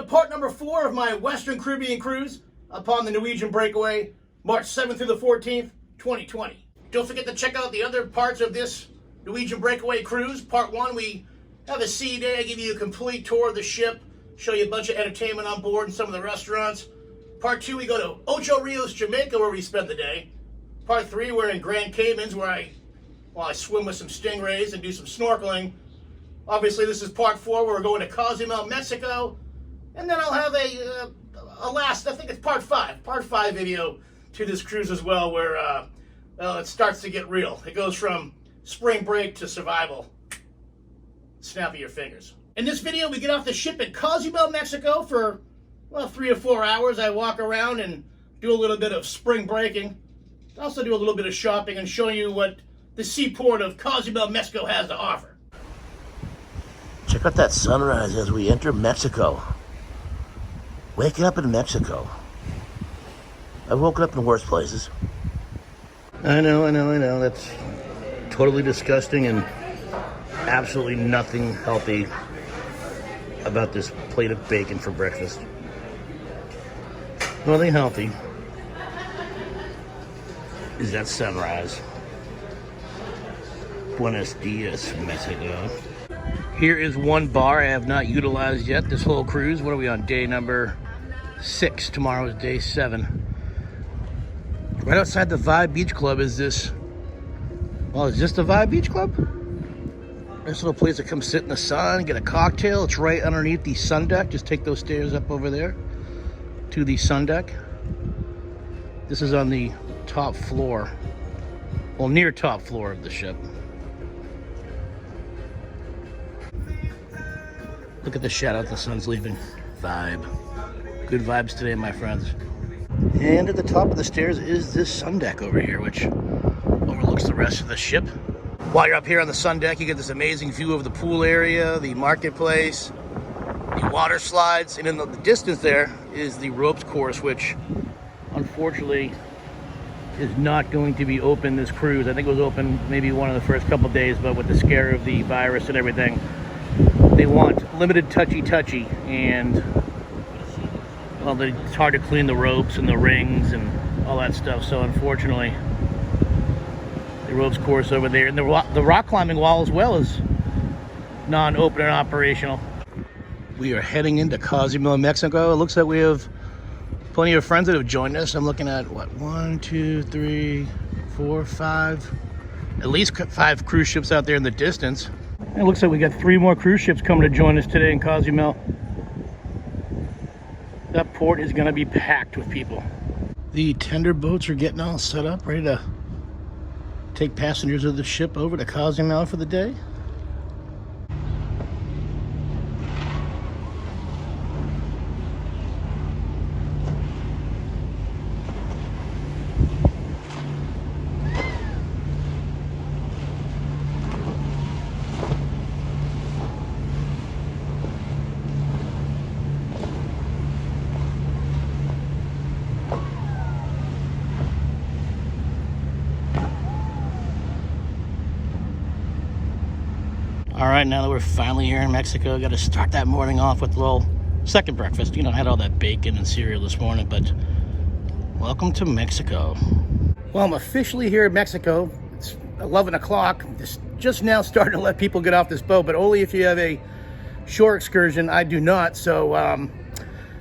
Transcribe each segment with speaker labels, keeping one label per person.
Speaker 1: part number 4 of my Western Caribbean cruise upon the Norwegian Breakaway, March 7th through the 14th, 2020. Don't forget to check out the other parts of this Norwegian Breakaway cruise. Part 1, we have a sea day. I give you a complete tour of the ship, show you a bunch of entertainment on board and some of the restaurants. Part 2, we go to Ocho Rios, Jamaica, where we spend the day. Part 3, we're in Grand Caymans, where I swim with some stingrays and do some snorkeling. Obviously, this is part 4, where we're going to Cozumel, Mexico. And then I'll have a last, I think it's part 5 video to this cruise as well, where it starts to get real. It goes from spring break to survival. Snap of your fingers. In this video, we get off the ship in Cozumel, Mexico for, 3 or 4 hours. I walk around and do a little bit of spring breaking. Also do a little bit of shopping and show you what the seaport of Cozumel, Mexico has to offer.
Speaker 2: Check out that sunrise as we enter Mexico. Waking up in Mexico. I've woken up in worse places. I know. That's totally disgusting and absolutely nothing healthy about this plate of bacon for breakfast. Nothing healthy is that sunrise. Buenos dias, Mexico. Here is one bar I have not utilized yet this whole cruise. What are we on? Day number 6. Tomorrow is day 7. Right outside the Vibe Beach Club is this. Well, is this the Vibe Beach Club? Nice little place to come sit in the sun, get a cocktail. It's right underneath the sun deck. Just take those stairs up over there to the sun deck. This is on the top floor. Well, near top floor of the ship. Look at the shadow, the sun's leaving. Vibe. Good vibes today, my friends. And at the top of the stairs is this sun deck over here, which overlooks the rest of the ship. While you're up here on the sun deck, you get this amazing view of the pool area, the marketplace, the water slides, and in the distance there is the ropes course, which unfortunately is not going to be open this cruise. I think it was open maybe one of the first couple days, but with the scare of the virus and everything, they want limited touchy, and well, it's hard to clean the ropes and the rings and all that stuff. So unfortunately, the ropes course over there and the rock climbing wall as well is non-open and operational. We are heading into Cozumel, Mexico. It looks like we have plenty of friends that have joined us. I'm looking at what, 1, 2, 3, 4, 5, at least 5 cruise ships out there in the distance. It looks like we got 3 more cruise ships coming to join us today in Cozumel. That port is going to be packed with people. The tender boats are getting all set up, ready to take passengers of the ship over to Cozumel for the day. All right, now that we're finally here in Mexico, got to start that morning off with a little second breakfast. I had all that bacon and cereal this morning, but welcome to Mexico. Well, I'm officially here in Mexico. It's 11 o'clock. Just now starting to let people get off this boat, but only if you have a shore excursion. I do not, so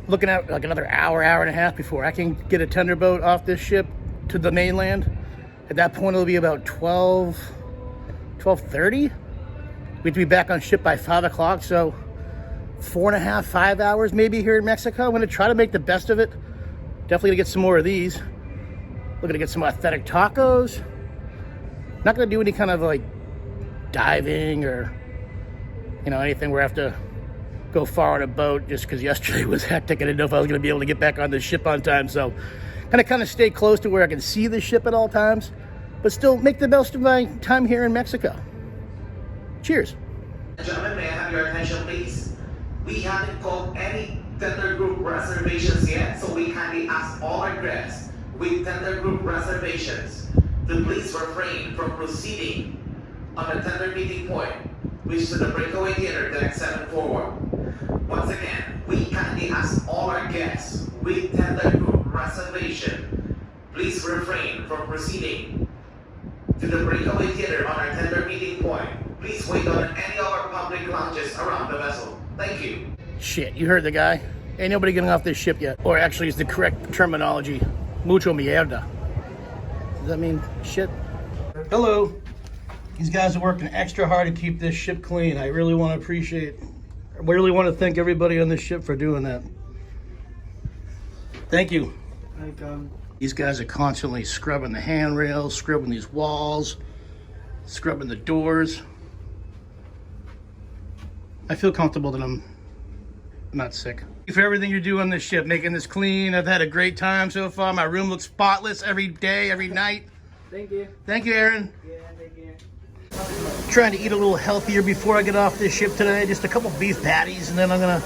Speaker 2: looking at like another hour and a half before I can get a tender boat off this ship to the mainland. At that point, it'll be about 12:30. We have to be back on ship by 5 o'clock, so 4.5, 5 hours maybe here in Mexico. I'm going to try to make the best of it. Definitely going to get some more of these. Looking to get some authentic tacos. Not going to do any kind of like diving or, anything where I have to go far on a boat, just because yesterday was hectic. I didn't know if I was going to be able to get back on the ship on time. So kind of stay close to where I can see the ship at all times, but still make the best of my time here in Mexico. Cheers.
Speaker 3: Gentlemen, may I have your attention, please? We haven't called any tender group reservations yet, so we kindly ask all our guests with tender group reservations to please refrain from proceeding on the tender meeting point, which is the breakaway theater, the next 7 forward. Once again, We kindly ask all our guests with tender group reservation, please refrain from proceeding to the breakaway theater on our tender meeting point. Please wait on any of our public lounges around the vessel. Thank you.
Speaker 1: Shit, you heard the guy. Ain't nobody getting off this ship yet. Or actually, it's the correct terminology. Mucho mierda. Does that mean shit? Hello. These guys are working extra hard to keep this ship clean. I really want to thank everybody on this ship for doing that. Thank you. These guys are constantly scrubbing the handrails, scrubbing these walls, scrubbing the doors. I feel comfortable that I'm not sick. Thank you for everything you do on this ship, making this clean. I've had a great time so far. My room looks spotless every day, every night.
Speaker 4: Thank you.
Speaker 1: Thank you, Aaron.
Speaker 4: Yeah, thank you.
Speaker 1: Trying to eat a little healthier before I get off this ship today. Just a couple beef patties, and then I'm gonna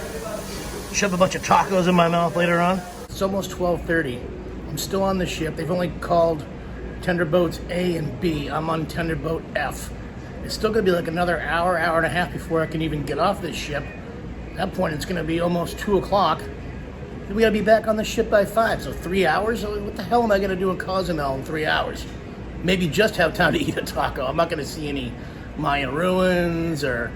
Speaker 1: shove a bunch of tacos in my mouth later on. It's almost 12:30. I'm still on the ship. They've only called tender boats A and B. I'm on tender boat F. It's still gonna be like another hour, hour and a half before I can even get off this ship. At that point, it's gonna be almost 2 o'clock. We gotta be back on the ship by 5, so 3 hours? What the hell am I gonna do in Cozumel in 3 hours? Maybe just have time to eat a taco. I'm not gonna see any Mayan ruins or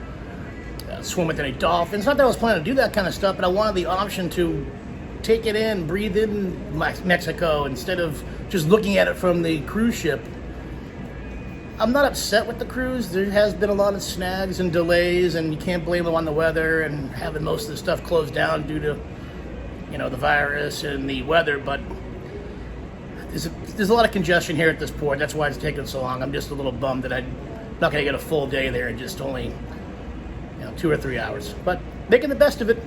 Speaker 1: swim with any dolphins. Not that I was planning to do that kind of stuff, but I wanted the option to take it in, breathe in Mexico instead of just looking at it from the cruise ship. I'm not upset with the cruise. There has been a lot of snags and delays, and you can't blame them on the weather and having most of the stuff closed down due to, the virus and the weather. But there's a lot of congestion here at this port. That's why it's taking so long. I'm just a little bummed that I'm not going to get a full day there and just only 2 or 3 hours. But making the best of it.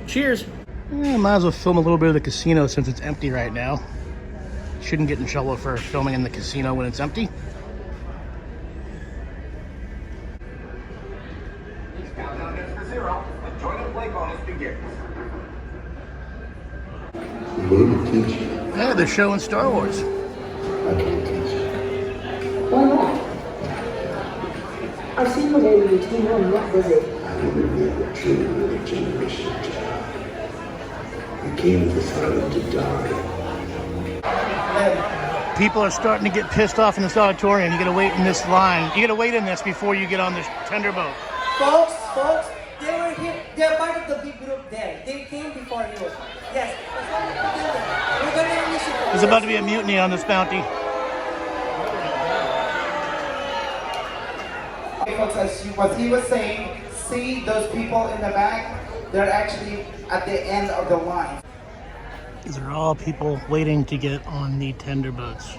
Speaker 1: Cheers. Might as well film a little bit of the casino since it's empty right now. Shouldn't get in trouble for filming in the casino when it's empty.
Speaker 5: Countdown is for 0. The joint play bonus begins.
Speaker 6: You want to teach?
Speaker 1: Yeah, they're showing Star Wars.
Speaker 6: I can't teach.
Speaker 7: Why not? I've seen what you team on not visit.
Speaker 6: I remember truly with a generation job. I came to this island to die.
Speaker 1: People are starting to get pissed off in this auditorium. You gotta wait in this line. You gotta wait in this before you get on this tender boat.
Speaker 4: Folks, they were here. They're part of the big group there. They came before you. Yes. We're gonna release it.
Speaker 1: There's about to be a mutiny on this bounty.
Speaker 8: Okay, folks, what he was saying, see those people in the back? They're actually at the end of the line.
Speaker 1: These are all people waiting to get on the tender boats.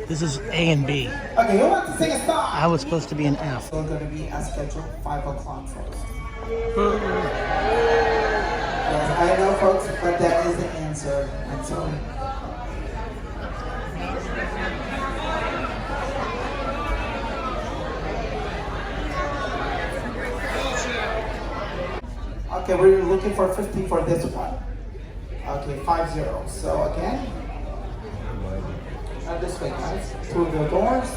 Speaker 1: This is A and B.
Speaker 8: Okay, who wants to sing a song?
Speaker 1: I was supposed to be an F.
Speaker 8: So going to be as scheduled 5 o'clock, folks. Yes, I know, folks, but that is the answer. I'm sorry. Okay, we're looking for 50 for this one. Okay, 50. So again, this way, guys. Through the doors.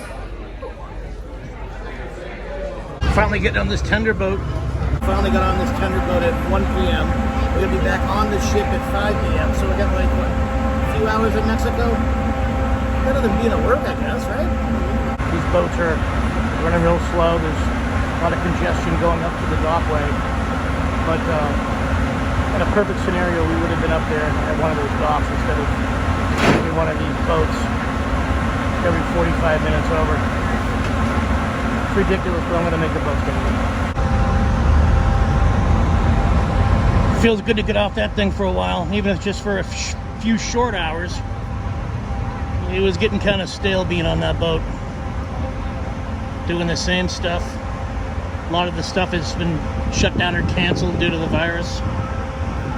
Speaker 1: Finally getting on this tender boat. Finally got on this tender boat at 1 p.m. We're gonna be back on the ship at 5 p.m. So we got like what, a few hours in Mexico. Better than being at work, I guess, right? These boats are running real slow. There's a lot of congestion going up to the dockway. But in a perfect scenario, we would have been up there at one of those docks instead of in one of these boats every 45 minutes over. It's ridiculous, but I'm going to make the boat go. Feels good to get off that thing for a while, even if it's just for a few short hours. It was getting kind of stale being on that boat, doing the same stuff. A lot of the stuff has been shut down or canceled due to the virus.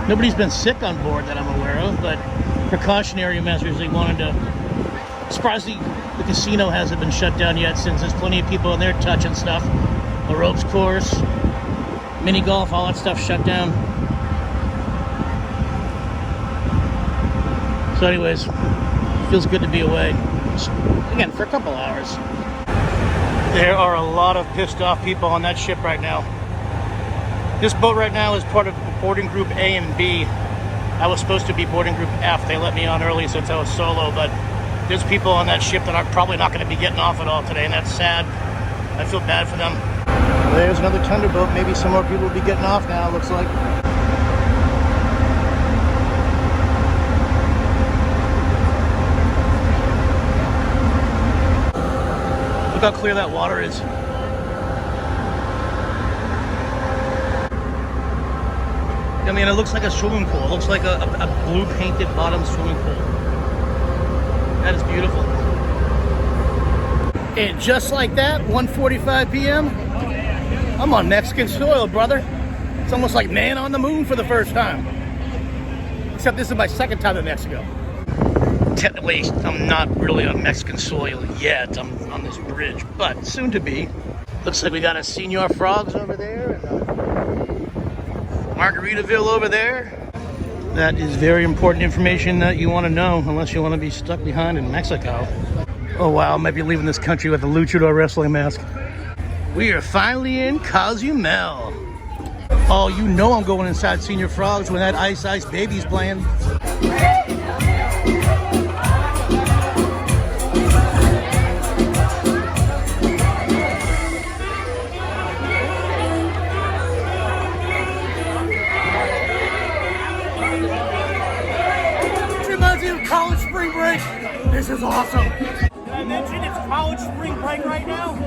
Speaker 1: Nobody's been sick on board that I'm aware of, but precautionary measures they wanted to. Surprised the casino hasn't been shut down yet, since there's plenty of people in there touching stuff. The ropes course, mini golf, all that stuff shut down. So anyways, feels good to be away. Just, again, for a couple hours. There are a lot of pissed off people on that ship right now.
Speaker 2: This boat right now is part of boarding group A and B. I was supposed to be boarding group F. They let me on early since I was solo, but there's people on that ship that are probably not going to be getting off at all today, and that's sad. I feel bad for them. There's another tender boat. Maybe some more people will be getting off now, it looks like. Look how clear that water is. I mean, it looks like a swimming pool. It looks like a blue painted bottom swimming pool. That is beautiful. And just like that, 1:45 p.m., I'm on Mexican soil, brother. It's almost like man on the moon for the first time. Except this is my second time in Mexico. Technically, I'm not really on Mexican soil yet. I'm on this bridge, but soon to be. Looks like we got a Senor Frogs over there and Margaritaville over there. That is very important information that you want to know unless you want to be stuck behind in Mexico. Oh wow, I might be leaving this country with a luchador wrestling mask. We are finally in Cozumel. Oh, you know I'm going inside Senor Frogs when that Ice Ice Baby's playing. College spring break. This is awesome. Did I mention it's college spring break right now?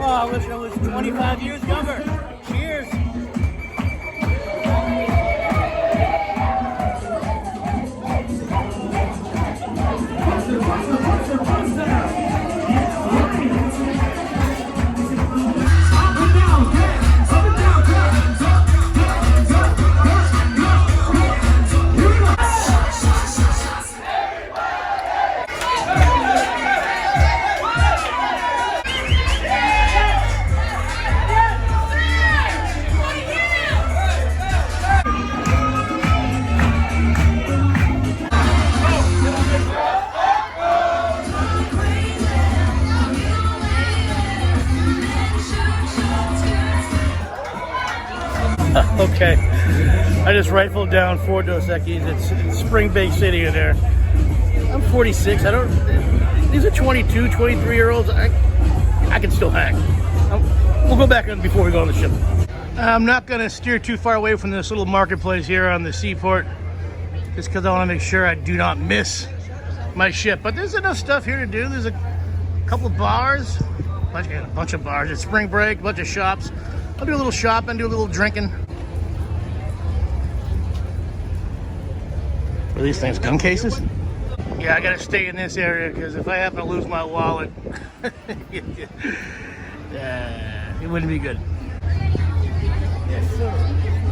Speaker 2: Oh, I wish I was 25 years younger. Cheers. Okay, I just rifled down 4 Dos Equis. It's Spring Bay City in there. I'm 46. These are 22, 23-year-olds. I can still hang. We'll go back in before we go on the ship. I'm not going to steer too far away from this little marketplace here on the seaport, just because I want to make sure I do not miss my ship. But there's enough stuff here to do. There's a couple of bars, a bunch of bars. It's spring break, a bunch of shops. I'll do a little shopping, do a little drinking. What are these things, gun cases? Yeah, I gotta stay in this area because if I happen to lose my wallet, it wouldn't be good.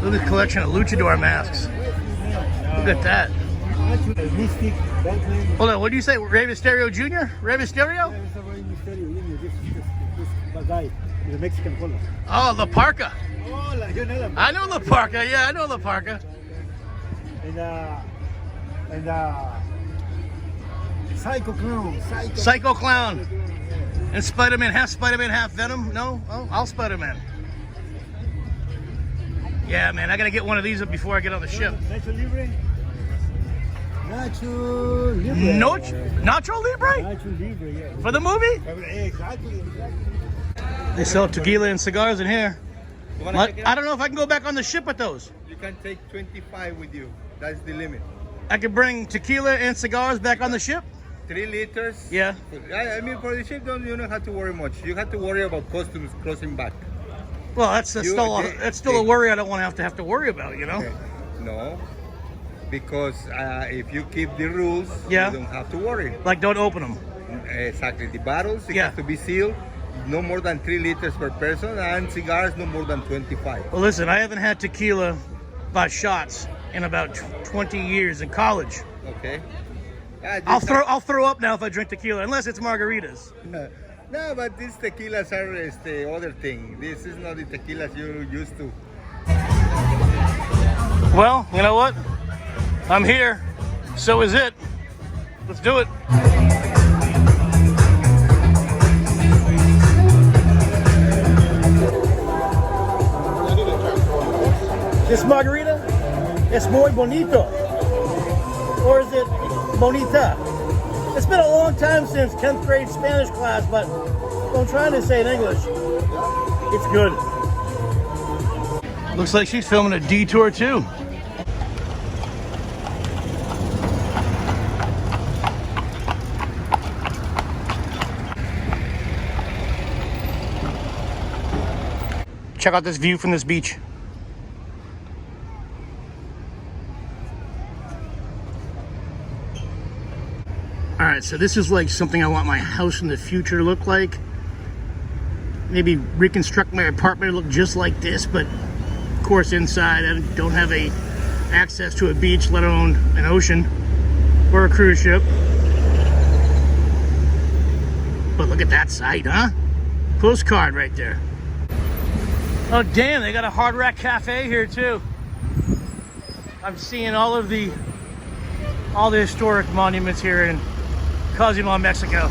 Speaker 2: Look at this collection of luchador masks. Look at that. Hold on, what do you say? Rey Mysterio Jr.? Rey Mysterio?
Speaker 9: The Mexican color.
Speaker 2: Oh, La Parka.
Speaker 9: Oh, you know
Speaker 2: I know La Parka. Yeah, I know La Parka.
Speaker 9: And Psycho Clown.
Speaker 2: Psycho Clown. And Spider-Man, half Venom? No? Oh, all Spider-Man. Yeah, man, I gotta get one of these before I get on the ship.
Speaker 9: Nacho Libre? Nacho Libre.
Speaker 2: Nacho Libre?
Speaker 9: Nacho Libre, yeah.
Speaker 2: For the movie?
Speaker 9: Exactly.
Speaker 2: They sell tequila and cigars in here. I don't know if I can go back on the ship with those.
Speaker 10: You can take 25 with you. That's the limit.
Speaker 2: I can bring tequila and cigars back on the ship?
Speaker 10: 3 liters.
Speaker 2: Yeah.
Speaker 10: I mean, for the ship, you don't have to worry much. You have to worry about customs crossing back.
Speaker 2: Well, that's still a worry I don't want to have to worry about, you know?
Speaker 10: Okay. No, because if you keep the rules,
Speaker 2: yeah,
Speaker 10: you don't have to worry.
Speaker 2: Like, don't open them.
Speaker 10: Exactly. The bottles, they
Speaker 2: yeah,
Speaker 10: have to be sealed. No more than 3 liters per person, and cigars no more than 25.
Speaker 2: Well, listen, I haven't had tequila by shots in about 20 years in college.
Speaker 10: Okay.
Speaker 2: I'll throw up now if I drink tequila, unless it's margaritas.
Speaker 10: No, but these tequilas are the other thing. This is not the tequilas you're used to.
Speaker 2: Well, you know what? I'm here. So is it. Let's do it. This margarita, es muy bonito. Or is it bonita? It's been a long time since 10th grade Spanish class, but I'm trying to say it in English. It's good. Looks like she's filming a detour too. Check out this view from this beach. All right, so this is like something I want my house in the future to look like. Maybe reconstruct my apartment to look just like this, but of course inside I don't have access to a beach, let alone an ocean or a cruise ship. But look at that sight, huh? Postcard right there. Oh damn, they got a Hard Rock Cafe here too. I'm seeing all the historic monuments here in Cozumel, Mexico.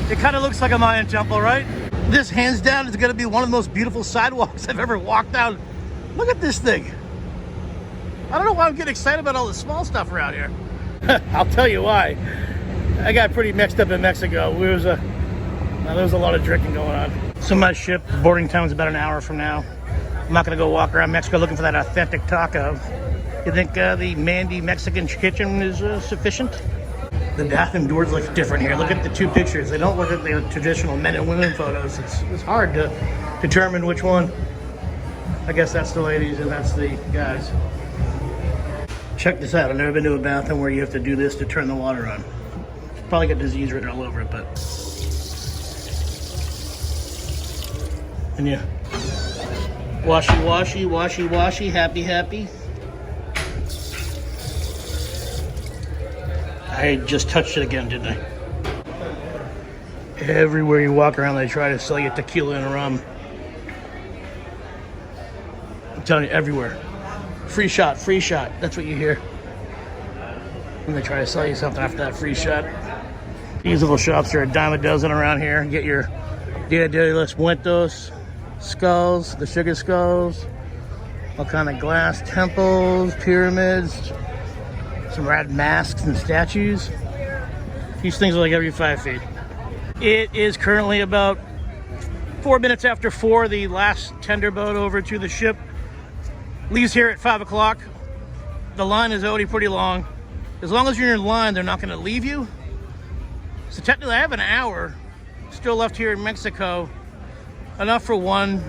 Speaker 2: It kind of looks like a Mayan temple, right? This hands down is gonna be one of the most beautiful sidewalks I've ever walked down. Look at this thing. I don't know why I'm getting excited about all the small stuff around here. I'll tell you why. I got pretty mixed up in Mexico. There was a lot of drinking going on. So my ship, boarding time is about an hour from now. I'm not gonna go walk around Mexico looking for that authentic taco. You think the Mandy Mexican kitchen is sufficient? The bathroom doors look different here. Look at the two pictures. They don't look like the traditional men and women photos. It's hard to determine which one. I guess that's the ladies and that's the guys. Check this out. I've never been to a bathroom where you have to do this to turn the water on. Probably got disease written all over it, but... And yeah. Washy, washy, washy, washy, happy, happy. I just touched it again, didn't I? Everywhere you walk around, they try to sell you tequila and rum. I'm telling you, everywhere. Free shot, free shot. That's what you hear. When they try to sell you something after that free shot. These little shops are a dime a dozen around here. Get your Dia de los Muertos skulls, the sugar skulls, all kind of glass temples, pyramids, some rad masks and statues. These things are like every 5 feet. It is currently about 4 minutes after 4. The last tender boat over to the ship leaves here at 5 o'clock. The line is already pretty long. As long as you're in line, they're not going to leave you. So technically I have an hour still left here in Mexico. Enough for one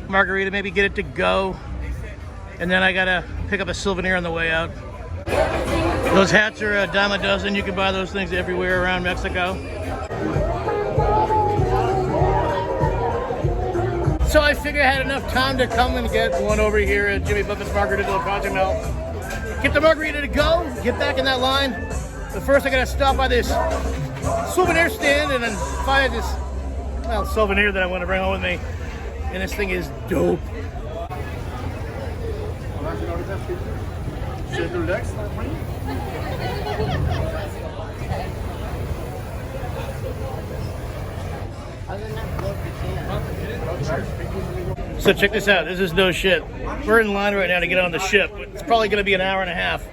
Speaker 2: margarita, maybe get it to go. And then I gotta pick up a souvenir on the way out. Those hats are a dime a dozen. You can buy those things everywhere around Mexico. So I figured I had enough time to come and get one over here at Jimmy Buffett's Margarita de Cozumel. Get the margarita to go, get back in that line. But first I gotta stop by this souvenir stand and then find this souvenir that I want to bring home with me. And this thing is dope. So check this out. This is no shit. We're in line right now to get on the ship. It's probably going to be an hour and a half.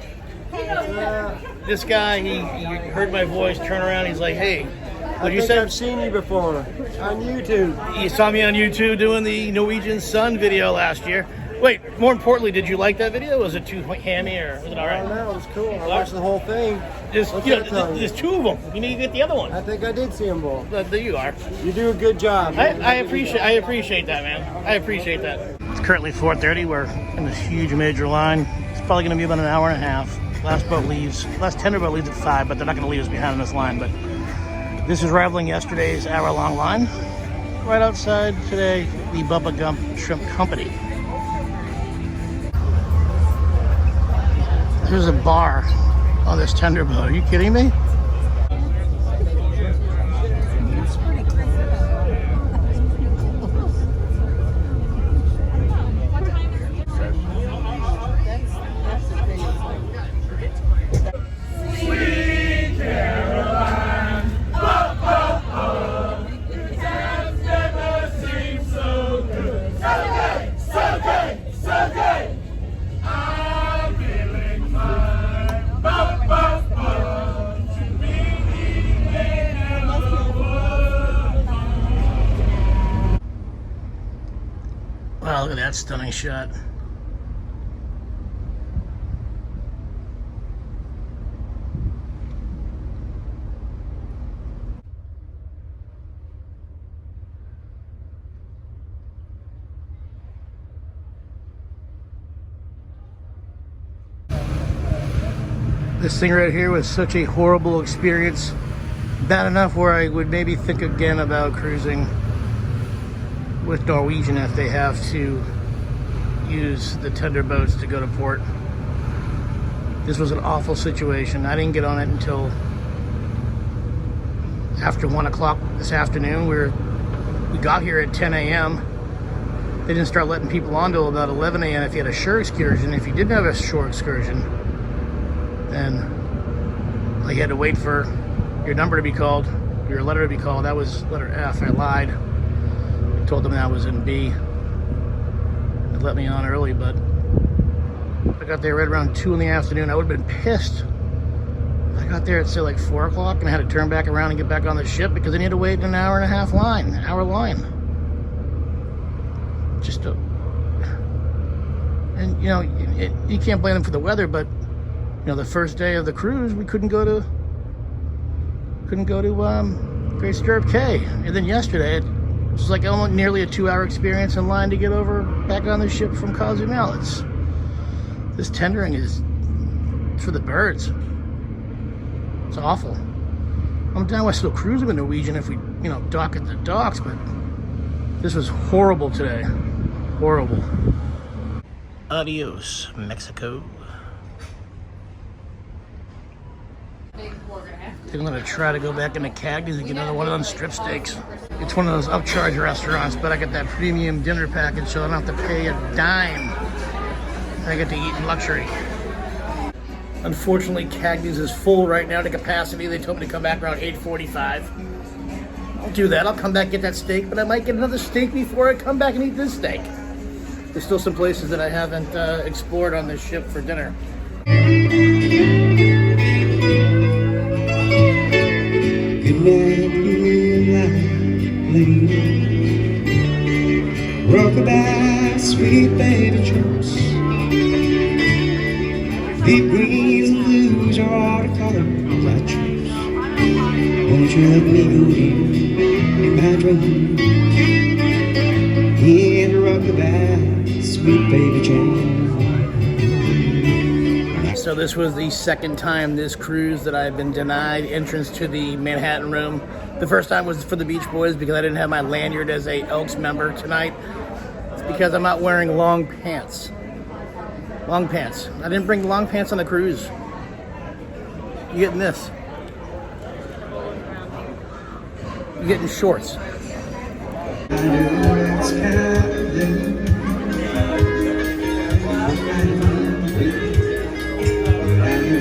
Speaker 2: This guy, he heard my voice, turn around, he's like, hey, what you say?
Speaker 9: I've seen you before on YouTube.
Speaker 2: You saw me on YouTube doing the Norwegian Sun video last year. Wait, more importantly, did you like that video? Was it too hammy or was it all right?
Speaker 9: Oh, no, it was cool. I watched the whole thing.
Speaker 2: There's two of them. You need to get the other one.
Speaker 9: I think I did see them both.
Speaker 2: There you are.
Speaker 9: You do a good job.
Speaker 2: I appreciate that, man. I appreciate that. It's currently 4:30. We're in this huge major line. It's probably going to be about an hour and a half. Last tender boat leaves at 5, but they're not going to leave us behind on this line. But this is rivaling yesterday's hour-long line. Right outside today, the Bubba Gump Shrimp Company. There's a bar on this tender boat. Are you kidding me? that stunning shot. This thing right here was such a horrible experience. Bad enough where I would maybe think again about cruising with Norwegian if they have to use the tender boats to go to port. This was an awful situation. I didn't get on it until after 1 o'clock this afternoon. We got here at 10 a.m. They didn't start letting people on till about 11 a.m. if you had a shore excursion. If you didn't have a shore excursion, then you had to wait for your number to be called, your letter to be called. That was letter F. I lied. I told them that was in B. They let me on early, but I got there right around 2 in the afternoon. I would have been pissed. I got there at say like 4 o'clock and I had to turn back around and get back on the ship because I had to wait an hour and a half line, hour line. Just a, and you know, you can't blame them for the weather, but you know, the first day of the cruise, we couldn't go to Great Stirrup Cay, and then yesterday it was like almost nearly a 2-hour experience in line to get over back on the ship from Cozumel. This tendering is for the birds. It's awful. I'm down west still cruising with Norwegian if we, you know, dock at the docks, but this was horrible today. Horrible. Adios, Mexico. I'm gonna try to go back into Cagnes and get another one of them strip steaks. It's one of those upcharge restaurants, but I get that premium dinner package, so I don't have to pay a dime. I get to eat in luxury. Unfortunately, Cagnes is full right now to capacity. They told me to come back around 8:45. I'll do that. I'll come back and get that steak, but I might get another steak before I come back and eat this steak. There's still some places that I haven't explored on this ship for dinner.
Speaker 6: Good night, moonlight lady. Rockabye, sweet baby jokes. Deep greens and blues are watercolors I choose. Won't you let me go in my dreams? In rockabye, sweet baby Jane.
Speaker 2: So this was the second time this cruise that I've been denied entrance to the Manhattan room. The first time was for the Beach Boys because I didn't have my lanyard as a Elks member tonight. It's because I'm not wearing long pants. Long pants. I didn't bring long pants on the cruise. You're getting this. You're getting shorts.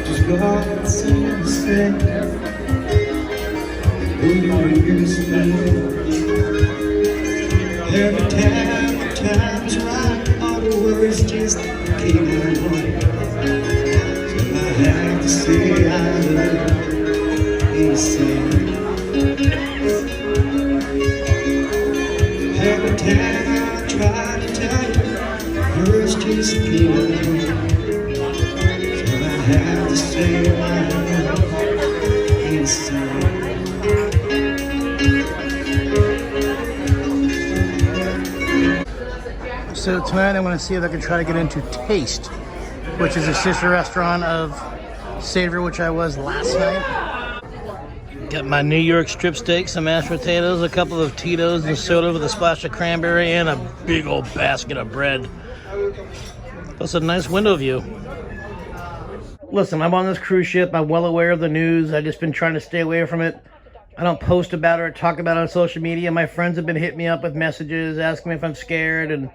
Speaker 6: Just go out and see the sand. Every time is right, all the words just keep on going. So I have to say I love you, every time I try to tell you, words just keep on going. I have to say my love inside.
Speaker 2: So tonight I'm going to see if I can try to get into Taste, which is a sister restaurant of Savor, which I was last night. Got my New York strip steak, some mashed potatoes, a couple of Tito's, and soda with a splash of cranberry, and a big old basket of bread. Plus a nice window view. Listen, I'm on this cruise ship. I'm well aware of the news. I've just been trying to stay away from it. I don't post about it or talk about it on social media. My friends have been hitting me up with messages, asking me if I'm scared, and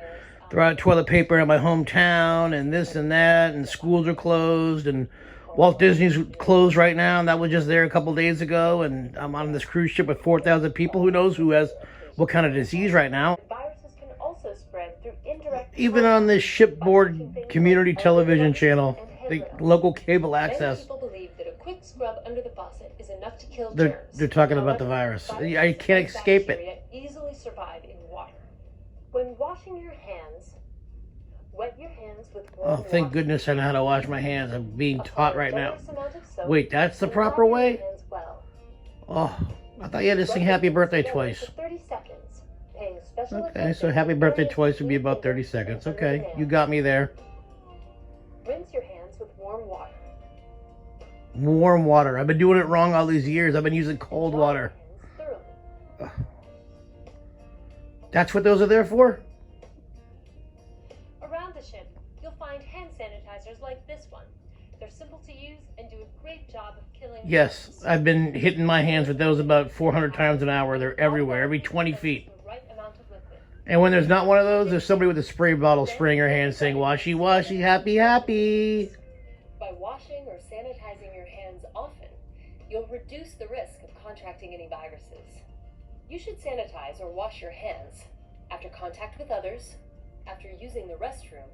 Speaker 2: throw out toilet paper in my hometown, and this and that, and schools are closed, and Walt Disney's closed right now, and that was just there a couple days ago, and I'm on this cruise ship with 4,000 people. Who knows who has what kind of disease right now.
Speaker 11: Viruses can also spread through indirect.
Speaker 2: Even on this shipboard community television channel, the local cable access,
Speaker 11: people believe that a quick scrub under the faucet is enough to kill
Speaker 2: they're
Speaker 11: germs.
Speaker 2: talking about the virus. I can't escape it.
Speaker 11: Easily survive in water. When washing your hands, Wet your hands with
Speaker 2: Oh,
Speaker 11: warm
Speaker 2: thank
Speaker 11: water.
Speaker 2: goodness I know how to wash my hands. I'm being taught right now.
Speaker 11: Generous amount of soap
Speaker 2: Wait, that's the
Speaker 11: and
Speaker 2: proper
Speaker 11: water your
Speaker 2: way?
Speaker 11: hands well.
Speaker 2: Oh, I thought you had to sing
Speaker 11: Rub your
Speaker 2: happy
Speaker 11: hands
Speaker 2: birthday
Speaker 11: together
Speaker 2: twice.
Speaker 11: for 30 seconds, paying special
Speaker 2: Okay,
Speaker 11: attention
Speaker 2: so
Speaker 11: to
Speaker 2: happy birthday
Speaker 11: areas
Speaker 2: twice would be
Speaker 11: between
Speaker 2: about 30
Speaker 11: fingers
Speaker 2: seconds.
Speaker 11: and
Speaker 2: Okay,
Speaker 11: under the
Speaker 2: you
Speaker 11: nails.
Speaker 2: got me there.
Speaker 11: Rinse your hands with warm water.
Speaker 2: Warm water. I've been doing it wrong all these years. I've been using cold
Speaker 11: Wash your
Speaker 2: water.
Speaker 11: hands thoroughly.
Speaker 2: That's what those are there for?
Speaker 11: Around the ship, you'll find hand sanitizers like this one. They're simple to use and do a great job of killing
Speaker 2: Yes,
Speaker 11: germs.
Speaker 2: I've been hitting my hands with those about 400 times an hour. They're everywhere, every 20 feet.
Speaker 11: The right amount of liquid.
Speaker 2: And when there's not one of those, there's somebody with a spray bottle spraying her hands saying, washy, washy, happy, happy.
Speaker 11: By washing or sanitizing your hands often, you'll reduce the risk of contracting any viruses. You should sanitize or wash your hands after contact with others, after using the restroom,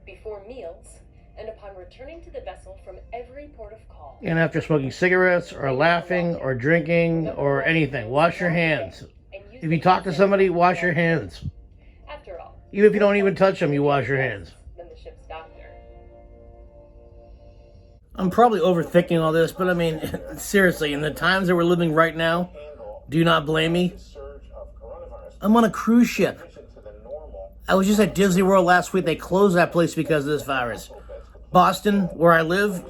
Speaker 11: before meals, and upon returning to the vessel from every port of call.
Speaker 2: And after smoking cigarettes or laughing or drinking or anything, wash your hands. If you talk to somebody, wash your hands.
Speaker 11: After all,
Speaker 2: Even if you don't even touch them, you wash your hands.
Speaker 11: than the ship's doctor.
Speaker 2: I'm probably overthinking all this, but I mean, seriously, in the times that we're living right now, do not blame me. I'm on a cruise ship. I was just at Disney World last week. They closed that place because of this virus. Boston, where I live,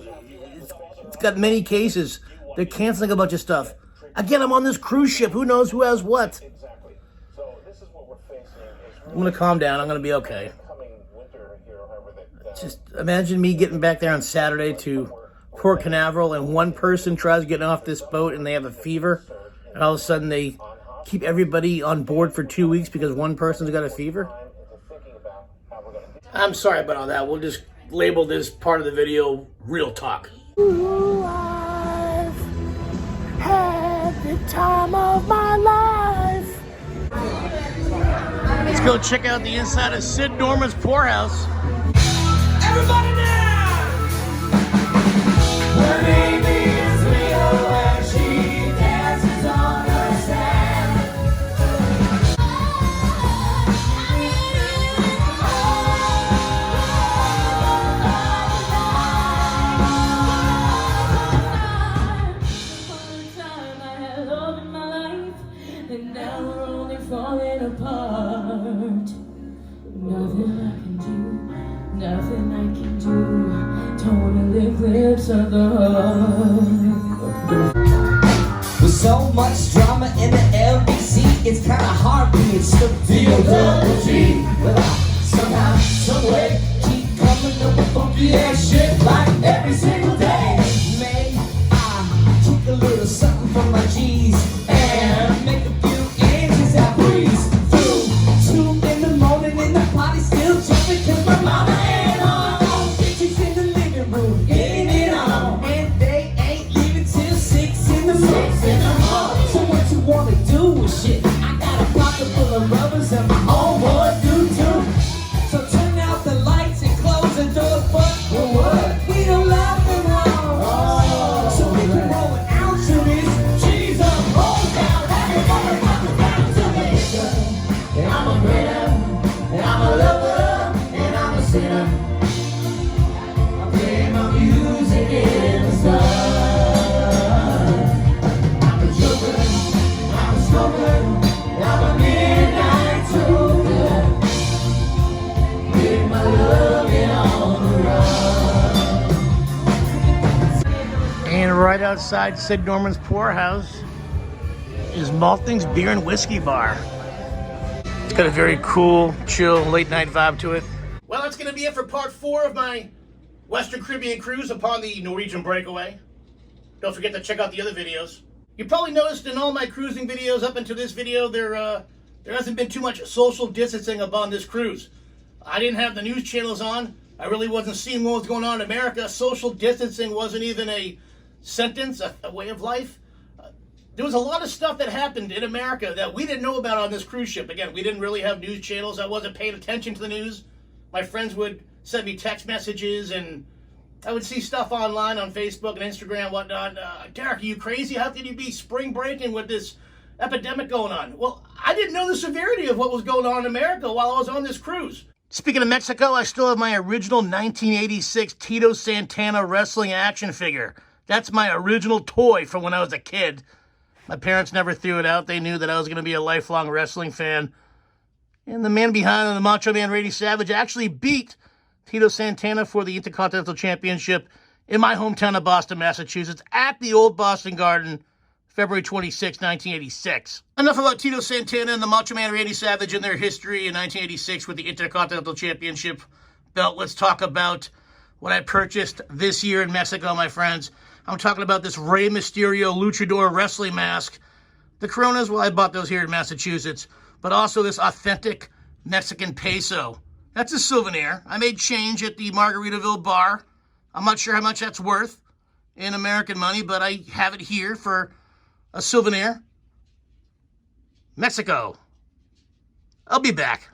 Speaker 2: it's got many cases. They're canceling a bunch of stuff. Again, I'm on this cruise ship. Who knows who has what? I'm going to calm down. I'm going to be okay. Just imagine me getting back there on Saturday to Port Canaveral and one person tries getting off this boat and they have a fever. And all of a sudden they keep everybody on board for 2 weeks because one person's got a fever. I'm sorry about all that. We'll just label this part of the video real talk. I've had the time of my life. Let's go check out the inside of Sid Norman's poorhouse. Everybody now! Her name is Rio and she dances on her sand.
Speaker 12: Time I had love in my life, and now we're only falling apart. Nothing I can do, nothing I can do. Don't wanna live lips of the heart.
Speaker 6: With so much drama in the LBC, it's kinda hard being stuck to your double G. But I somehow, someway, keep coming up with funky ass shit like every single day. May I take a little something from my G's and make a few inches that breeze through 2 in the morning and the party still jumping 'cause my mama ain't home. Bitches in the living room getting it on, and they ain't leaving till 6 in the morning. So what you wanna do with shit? I got a pocket full of rubbers and my homeboys do too. So turn out the lights and close the door, but for what? We don't laugh and wrong. So we can roll an ounce of this cheese up, roll down, everybody fucking down to me. And I'm a winner, and I'm a lover, and I'm a sinner. I play my music in the sun. I'm a joker, I'm a smoker, I'm a midnight toker. With my loving on the run.
Speaker 2: And right outside Sid Norman's poorhouse is Malting's Beer and Whiskey Bar. It's got a very cool, chill, late night vibe to it.
Speaker 1: Well, that's going to be it for part 4 of my Western Caribbean cruise upon the Norwegian Breakaway. Don't forget to check out the other videos. You probably noticed in all my cruising videos up until this video, there hasn't been too much social distancing upon this cruise. I didn't have the news channels on. I really wasn't seeing what was going on in America. Social distancing wasn't even a sentence, a way of life. There was a lot of stuff that happened in America that we didn't know about on this cruise ship. Again, we didn't really have news channels. I wasn't paying attention to the news. My friends would send me text messages, and I would see stuff online on Facebook and Instagram and whatnot. Derek, are you crazy? How could you be spring breaking with this epidemic going on? Well, I didn't know the severity of what was going on in America while I was on this cruise. Speaking of Mexico, I still have my original 1986 Tito Santana wrestling action figure. That's my original toy from when I was a kid. My parents never threw it out. They knew that I was going to be a lifelong wrestling fan. And the man behind the Macho Man Randy Savage actually beat Tito Santana for the Intercontinental Championship in my hometown of Boston, Massachusetts, at the Old Boston Garden, February 26, 1986. Enough about Tito Santana and the Macho Man Randy Savage and their history in 1986 with the Intercontinental Championship belt. Let's talk about what I purchased this year in Mexico, my friends. I'm talking about this Rey Mysterio Luchador wrestling mask. The Coronas, well, I bought those here in Massachusetts, but also this authentic Mexican peso. That's a souvenir. I made change at the Margaritaville bar. I'm not sure how much that's worth in American money, but I have it here for a souvenir. Mexico. I'll be back.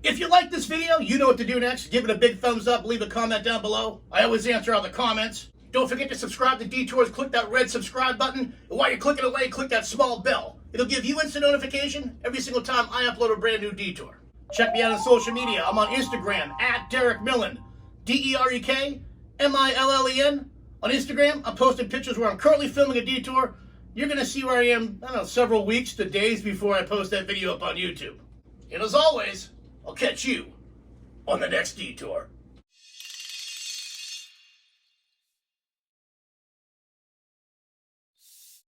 Speaker 1: If you like this video, you know what to do next. Give it a big thumbs up, leave a comment down below. I always answer all the comments. Don't forget to subscribe to Detours. Click that red subscribe button. And while you're clicking away, click that small bell. It'll give you instant notification every single time I upload a brand new Detour. Check me out on social media. I'm on Instagram at Derek Millen. DerekMillen. On Instagram, I'm posting pictures where I'm currently filming a Detour. You're going to see where I am, I don't know, several weeks to days before I post that video up on YouTube. And as always, I'll catch you on the next Detour.